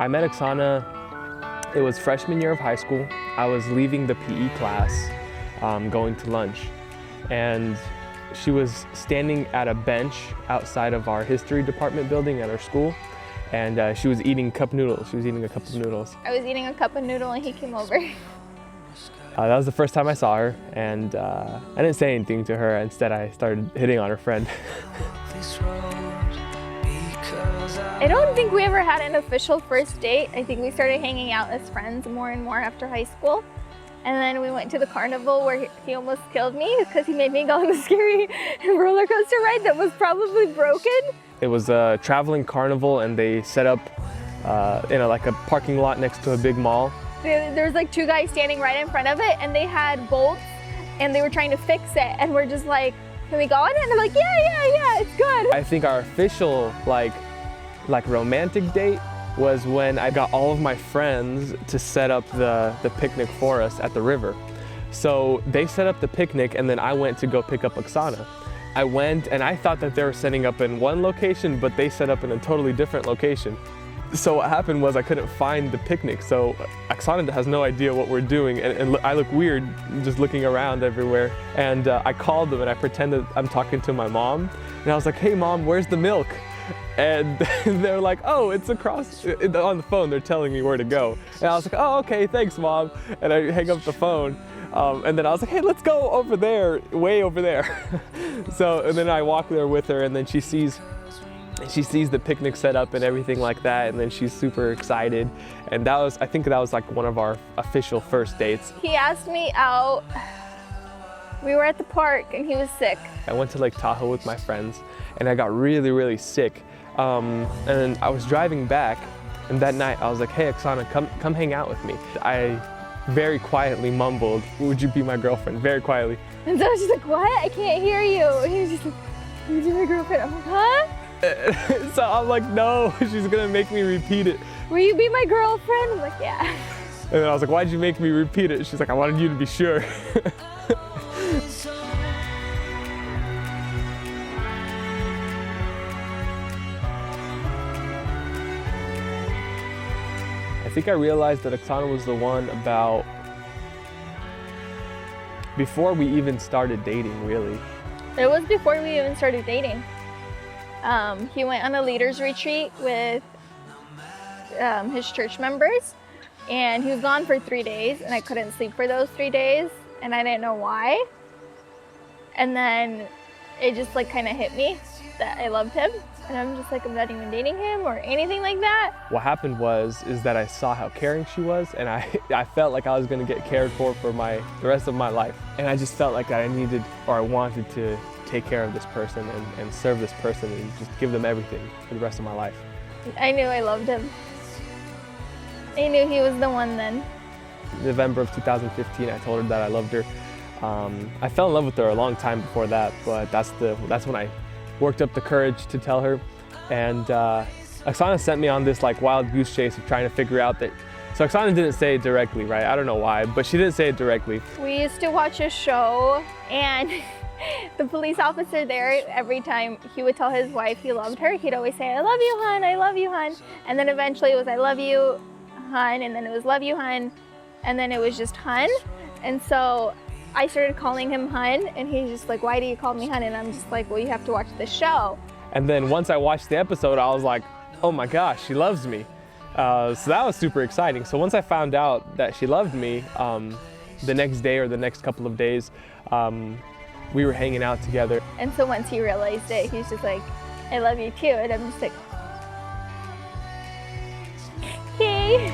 I met Oksana, it was freshman year of high school. I was leaving the PE class, going to lunch, and she was standing at a bench outside of our history department building at our school, and she was eating cup noodles. She was eating a cup of noodles. I was eating a cup of noodle and he came over. That was the first time I saw her, and I didn't say anything to her. Instead, I started hitting on her friend. I don't think we ever had an official first date. I think we started hanging out as friends more and more after high school. And then we went to the carnival where he almost killed me because he made me go on the scary roller coaster ride that was probably broken. It was a traveling carnival, and they set up in like a parking lot next to a big mall. There was like two guys standing right in front of it, and they had bolts and they were trying to fix it, and we're just like, can we go on it? And they're like, yeah, it's good. I think our official like romantic date was when I got all of my friends to set up the picnic for us at the river. So they set up the picnic, and then I went to go pick up Oksana. I went and I thought that they were setting up in one location, but they set up in a totally different location. So what happened was I couldn't find the picnic, so Oksana has no idea what we're doing, and I look weird just looking around everywhere. And I called them and I pretended I'm talking to my mom, and I was like, hey mom, where's the milk? And they're like, oh, it's across, on the phone, they're telling me where to go. And I was like, oh, okay, thanks mom. And I hang up the phone. And then I was like, hey, let's go over there, way over there. And then I walk there with her, and then she sees the picnic set up and everything like that, and then she's super excited. And I think that was like one of our official first dates. He asked me out. We were at the park and he was sick. I went to Lake Tahoe with my friends, and I got really, really sick. And then I was driving back, and that night I was like, hey Oksana, come hang out with me. I very quietly mumbled, would you be my girlfriend? Very quietly. And so she's like, what? I can't hear you. And he was just like, would you be my girlfriend? I'm like, huh? So I'm like, no, she's gonna make me repeat it. Will you be my girlfriend? I'm like, yeah. And then I was like, why'd you make me repeat it? She's like, I wanted you to be sure. I think I realized that Oksana was the one about before we even started dating, really. It was before we even started dating. He went on a leaders retreat with his church members, and he was gone for 3 days, and I couldn't sleep for those 3 days, and I didn't know why. And then it just like kind of hit me that I loved him, and I'm just like, I'm not even dating him or anything like that. What happened is that I saw how caring she was, and I felt like I was gonna get cared for the rest of my life. And I just felt like I needed, or I wanted to take care of this person and serve this person and just give them everything for the rest of my life. I knew I loved him. I knew he was the one then. November of 2015, I told her that I loved her. I fell in love with her a long time before that, but that's when I worked up the courage to tell her. And Oksana sent me on this like wild goose chase of trying to figure out that. So Oksana didn't say it directly, right? I don't know why, but she didn't say it directly. We used to watch a show, and the police officer there, every time he would tell his wife he loved her, he'd always say, I love you, hon, I love you, hon. And then eventually it was, I love you, hon, and then it was, love you, hon, and then it was just hon. And so I started calling him hon, and he's just like, why do you call me hon? And I'm just like, well, you have to watch the show. And then once I watched the episode, I was like, oh my gosh, she loves me. So that was super exciting. So once I found out that she loved me, the next day or the next couple of days, we were hanging out together. And so once he realized it, he's just like, I love you too. And I'm just like, okay.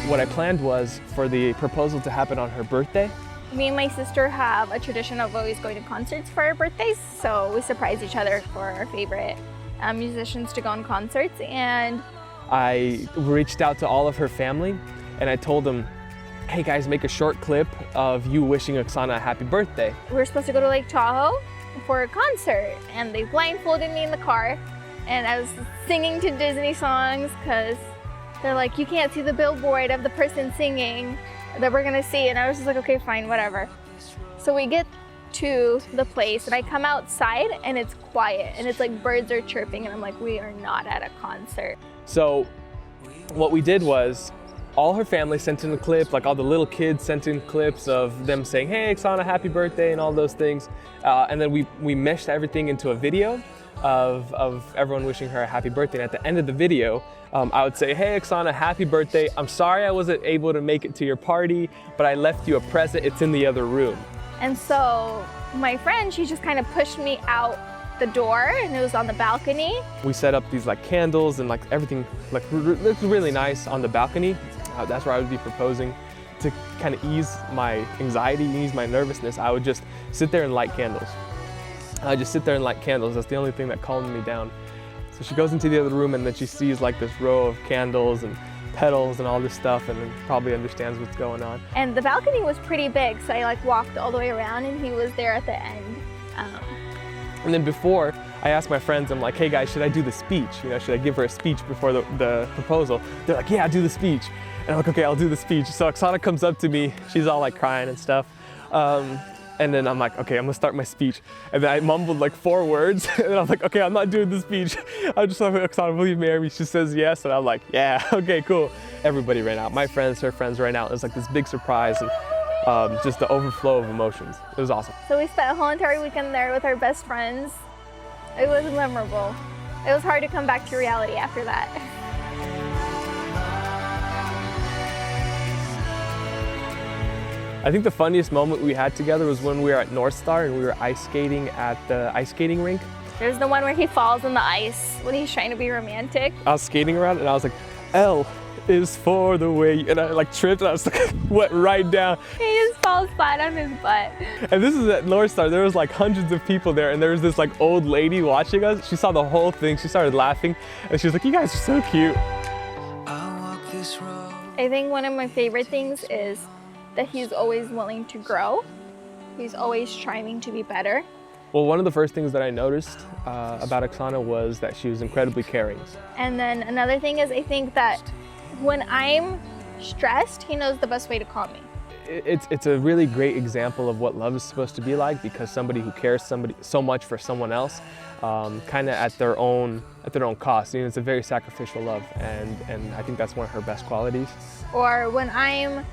What I planned was for the proposal to happen on her birthday. Me and my sister have a tradition of always going to concerts for our birthdays. So we surprise each other for our favorite musicians to go on concerts. And I reached out to all of her family, and I told them, hey guys, make a short clip of you wishing Oksana a happy birthday. We were supposed to go to Lake Tahoe for a concert, and they blindfolded me in the car, and I was singing to Disney songs because they're like, you can't see the billboard of the person singing that we're gonna see. And I was just like, okay, fine, whatever. So we get to the place and I come outside and it's quiet and it's like birds are chirping and I'm like, we are not at a concert. So what we did was all her family sent in a clip, like all the little kids sent in clips of them saying, hey, Oksana, happy birthday, and all those things. And then we meshed everything into a video of everyone wishing her a happy birthday. And at the end of the video, I would say, hey, Oksana, happy birthday. I'm sorry I wasn't able to make it to your party, but I left you a present. It's in the other room. And so my friend, she just kind of pushed me out the door and it was on the balcony. We set up these like candles and like everything like looked really nice on the balcony. That's where I would be proposing. To kind of ease my anxiety, ease my nervousness, I would just sit there and light candles. I just sit there and light candles. That's the only thing that calmed me down. So she goes into the other room and then she sees like this row of candles and petals and all this stuff and then probably understands what's going on. And the balcony was pretty big, so I like walked all the way around and he was there at the end. And then before, I asked my friends, I'm like, hey guys, should I do the speech? You know, should I give her a speech before the proposal? They're like, yeah, do the speech. And I'm like, okay, I'll do the speech. So Oksana comes up to me, she's all like crying and stuff. And then I'm like, okay, I'm gonna start my speech. And then I mumbled like 4 words. And then I'm like, okay, I'm not doing the speech. I'm just like, Oksana, will you marry me? She says yes. And I'm like, yeah, okay, cool. Everybody ran out. My friends, her friends ran out. It was like this big surprise and just the overflow of emotions. It was awesome. So we spent a whole entire weekend there with our best friends. It was memorable. It was hard to come back to reality after that. I think the funniest moment we had together was when we were at North Star and we were ice skating at the ice skating rink. There's the one where he falls in the ice when he's trying to be romantic. I was skating around and I was like, L is for the way, and I like tripped and I was like, went right down. He just falls flat on his butt. And this is at North Star. There was like hundreds of people there and there was this like old lady watching us. She saw the whole thing. She started laughing and she was like, you guys are so cute. I think one of my favorite things is that he's always willing to grow. He's always striving to be better. Well, one of the first things that I noticed about Oksana was that she was incredibly caring. And then another thing is I think that when I'm stressed, he knows the best way to calm me. It's a really great example of what love is supposed to be like, because somebody who cares so much for someone else, kind of at their own cost. You know, it's a very sacrificial love, and I think that's one of her best qualities. Or when I'm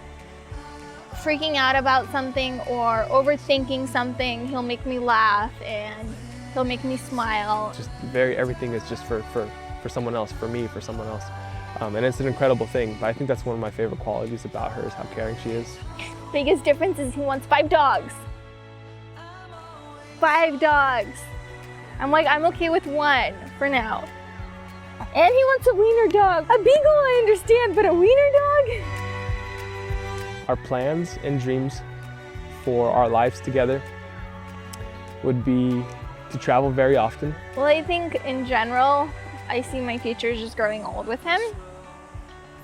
freaking out about something or overthinking something, he'll make me laugh and he'll make me smile. Just everything is just for someone else, for me, for someone else. And it's an incredible thing, but I think that's one of my favorite qualities about her is how caring she is. Biggest difference is he wants 5 dogs. 5 dogs. I'm like, I'm okay with 1 for now. And he wants a wiener dog. A beagle I understand, but a wiener dog? Our plans and dreams for our lives together would be to travel very often. Well, I think in general, I see my future just growing old with him.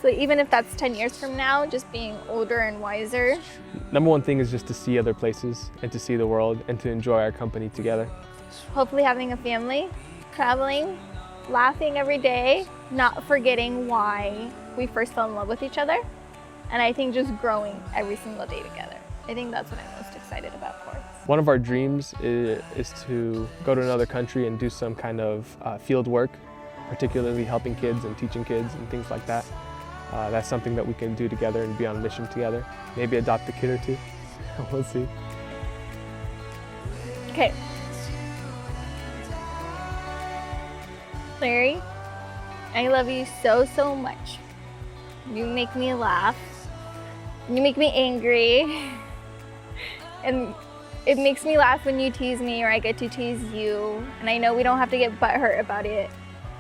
So even if that's 10 years from now, just being older and wiser. Number one thing is just to see other places and to see the world and to enjoy our company together. Hopefully having a family, traveling, laughing every day, not forgetting why we first fell in love with each other. And I think just growing every single day together. I think that's what I'm most excited about for us. One of our dreams is to go to another country and do some kind of field work, particularly helping kids and teaching kids and things like that. That's something that we can do together and be on a mission together. Maybe adopt a kid or 2. We'll see. Okay. Larry, I love you so, so much. You make me laugh. You make me angry. And it makes me laugh when you tease me or I get to tease you. And I know we don't have to get butthurt about it.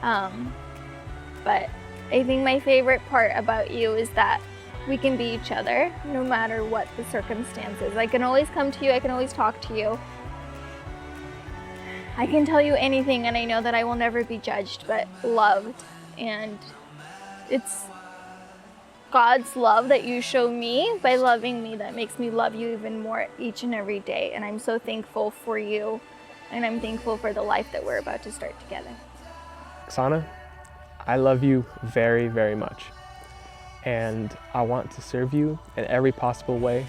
But I think my favorite part about you is that we can be each other no matter what the circumstances. I can always come to you, I can always talk to you. I can tell you anything and I know that I will never be judged but loved. And it's God's love that you show me by loving me that makes me love you even more each and every day. And I'm so thankful for you, and I'm thankful for the life that we're about to start together. Oksana, I love you very, very much. And I want to serve you in every possible way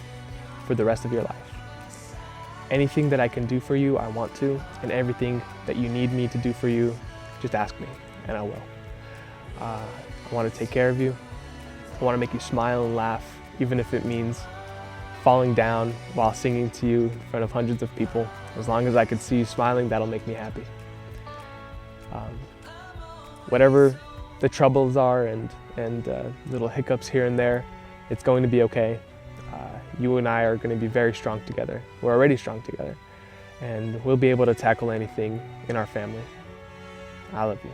for the rest of your life. anything that I can do for you, I want to, and everything that you need me to do for you, just ask me, and I will. I want to take care of you. I want to make you smile and laugh, even if it means falling down while singing to you in front of hundreds of people. As long as I could see you smiling, that'll make me happy. Whatever the troubles are and little hiccups here and there, it's going to be okay. You and I are going to be very strong together. We're already strong together, and we'll be able to tackle anything in our family. I love you.